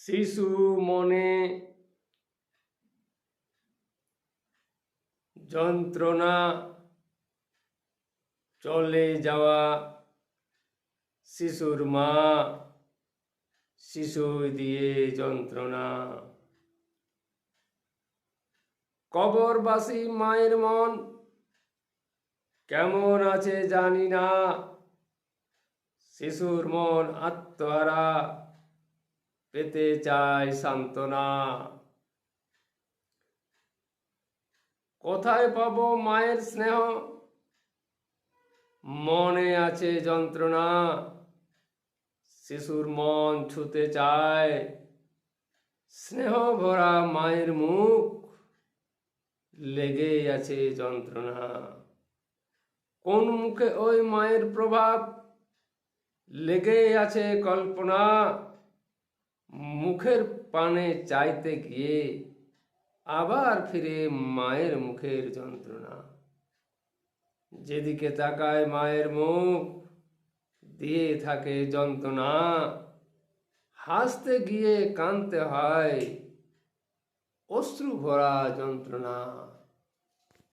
শিশু মনে যন্ত্রণা, চলে যাওয়া শিশুর মা, শিশু দিয়ে যন্ত্রণা। কবরবাসী মায়ের মন কেমন আছে জানি না, শিশুর মন আত্মহারা, পেতে চায় সান্ত্বনা। কোথায় পাবো মায়ের স্নেহ, মনে আছে যন্ত্রণা, শিশুর মন ছুতে চায়, স্নেহ ভরা মায়ের মুখ, লেগে আছে যন্ত্রণা। কোন মুখে ওই মায়ের প্রভাব, লেগে আছে কল্পনা, মুখের পানে চাইতে গিয়ে আবার ফিরে মায়ের মুখের যন্ত্রণা। যেদিকে তাকায় মায়ের মুখ, দিয়ে থাকে যন্ত্রণা, হাসতে গিয়ে কাঁদতে হয় অশ্রু ভরা যন্ত্রণা।